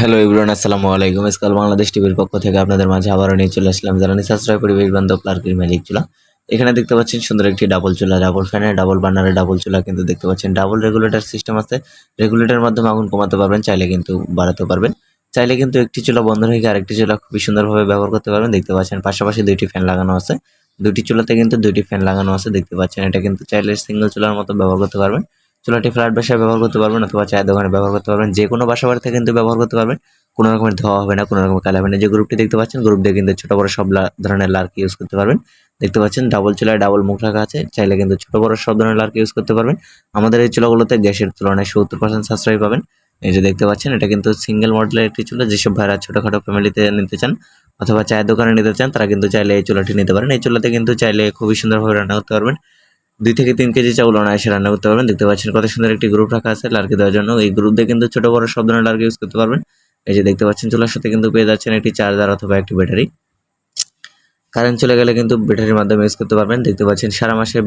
Hello everyone, আসসালামু আলাইকুম। Skull Bangladesh টিভির পক্ষ থেকে আপনাদের মাঝে আবারও নিয়ে চলে আসলাম জ্বালানি সাশ্রয় পরিবেশ বান্ধব লার্কির ম্যাজিক চুলা। এখানে দেখতে পাচ্ছেন সুন্দর একটি ডাবল চুলা, ডাবল ফ্যানের, ডাবল বার্নারের ডাবল চুলা কিন্তু দেখতে পাচ্ছেন। ডাবল রেগুলেটর সিস্টেম আছে, রেগুলেটরের মাধ্যমে আগুন কমাতে পারবেন, চাইলে কিন্তু বাড়াতে পারবেন। চাইলে কিন্তু একটি চুলা বন্ধ রেখে আরেকটি চুলা খুবই সুন্দরভাবে ব্যবহার করতে পারবেন। দেখতে পাচ্ছেন পাশাপাশি দুইটি ফ্যান লাগানো আছে, দুইটি চুলাতে কিন্তু দুইটি ফ্যান লাগানো আছে। দেখতে পাচ্ছেন এটা কিন্তু চাইলে সিঙ্গেল চুলার মতো ব্যবহার করতে পারবেন। চুলাটি ফ্ল্যাট বাসায় ব্যবহার করতে পারবেন অথবা চায়ের দোকানে ব্যবহার করতে পারবেন, যে কোনো বাসা বাড়িতে কিন্তু ব্যবহার করতে পারবেন। কোনো রকমের ধোয়া হবে না, কোনো রকমের কালো হবে না। যে গ্রুপটি দেখতে পাচ্ছেন, গ্রুপ দিয়ে কিন্তু ছোট বড় সব ধরনের লার্কি ইউজ করতে পারবেন। দেখতে পাচ্ছেন ডাবল চুলায় ডাবল মুখ রাখা আছে, চাইলে কিন্তু ছোট বড় সব ধরনের লার্কি ইউজ করতে পারবেন। আমাদের এই চুলাগুলোতে গ্যাসের তুলনায় 70% সাশ্রয় পাবেন। এই যে দেখতে পাচ্ছেন, এটা কিন্তু সিঙ্গেল মডেলের একটি চুলা। যেসব ভাইরা ছোটখাটো ফ্যামিলিতে নিতে চান অথবা চায়ের দোকানে নিতে চান, তারা কিন্তু চাইলে এই চুলাটি নিতে পারেন। এই চুলাতে কিন্তু চাইলে খুবই সুন্দরভাবে রান্না করতে পারবেন। 2 থেকে 3 কেজি চাউল অনায়াসে রান্না করতে পারবেন। দেখতে পাচ্ছেন কত সুন্দর একটি গ্রুপ রাখা আছে লার্কি দেওয়ার জন্য। এই গ্রুপ দিয়ে কিন্তু ছোট বড় সব ধরনের লার্কি ইউজ করতে পারবেন। এই যে দেখতে পাচ্ছেন চুলার সাথে কিন্তু পেয়ে যাচ্ছেন একটি চার্জার অথবা একটি ব্যাটারি। কারেন্ট চলে গেলে কিন্তু ব্যাটারির মাধ্যমে ইউজ করতে পারবেন। দেখতে পাচ্ছেন সারা মাসে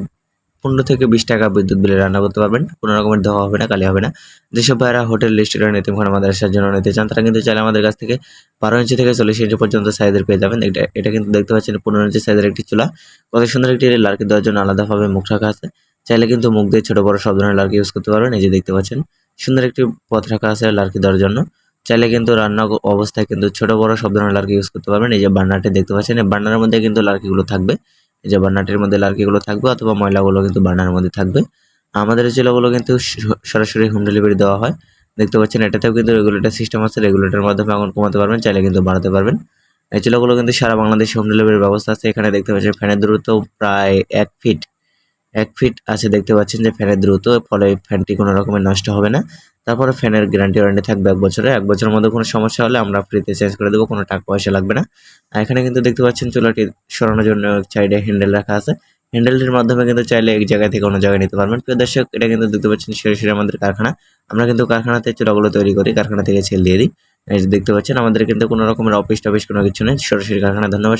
15 থেকে 20 টাকা বিদ্যুৎ বিলে রান্না করতে পারবেন। কোনো রকমের ধোয়া হবে না, কালি হবে না। যেসব ভাইরা হোটেল, রেস্টুরেন্ট, এতিমখানা, মাদ্রাসার জন্য নিতে চান, তারা কিন্তু চাইলে আমাদের কাছ থেকে 12 ইঞ্চি থেকে 40 ইঞ্চি পর্যন্ত সাইজের পেয়ে যাবেন। এটা কিন্তু দেখতে পাচ্ছেন 15 ইঞ্চি সাইজের একটি চুলা। কত সুন্দর একটি লার্কি দেওয়ার জন্য আলাদাভাবে মুখ রাখা আছে। চাইলে কিন্তু মুখ দিয়ে ছোট বড় সব ধরনের লার্কি ইউজ করতে পারবেন। এই যে দেখতে পাচ্ছেন সুন্দর একটি পথ রাখা আছে লার্কি দেওয়ার জন্য। চাইলে কিন্তু রান্না অবস্থায় কিন্তু ছোট বড় সব ধরনের লার্কি ইউজ করতে পারবেন। এই যে বার্নারটি দেখতে পাচ্ছেন, এই বার্নারের মধ্যে কিন্তু লার্কিগুলো থাকবে। এই যে বার্নারটির মধ্যে লার্কিগুলো থাকবে অথবা ময়লাগুলো কিন্তু বার্নারের মধ্যে থাকবে। আমাদের এই চুলাগুলো কিন্তু সরাসরি হোম ডেলিভারি দেওয়া হয়। দেখতে পাচ্ছেন এটাতেও কিন্তু রেগুলেটর সিস্টেম আছে, রেগুলেটরের মাধ্যমে আগুন কমাতে পারবেন, চাইলে কিন্তু বাড়াতে পারবেন। এই চুলাগুলো কিন্তু সারা বাংলাদেশে হোম ডেলিভারির ব্যবস্থা আছে। এখানে দেখতে পাচ্ছেন ফ্যানের দূরত্ব প্রায় 1 ফিট আছে। দেখতে পাচ্ছেন যে ফ্যানের দ্রুত, ফলে ফ্যানটি কোনো রকমের নষ্ট হবে না। তারপরে ফ্যানের গ্যারান্টি ওয়ারেন্টি থাকবে 1 বছরের। 1 বছরের মধ্যে কোনো সমস্যা হলে আমরা ফ্রিতে চেঞ্জ করে দেবো, কোনো টাকা পয়সা লাগবে না। আর এখানে কিন্তু দেখতে পাচ্ছেন চুলাটি সরানোর জন্য সাইডে হ্যান্ডেল রাখা আছে। হ্যান্ডেলটির মাধ্যমে কিন্তু চাইলে এক জায়গা থেকে অন্য জায়গায় নিতে পারবেন। প্রিয় দর্শক, এটা কিন্তু দেখতে পাচ্ছেন সরাসরি আমাদের কারখানা। আমরা কিন্তু কারখানাতে চুলাগুলো তৈরি করি, কারখানা থেকে সেল দিয়ে দিই। এই যে দেখতে পাচ্ছেন আমাদের কিন্তু কোনো রকমের অফিস টফিস কোনো কিছু নেই, সরাসরি কারখানা। ধন্যবাদ।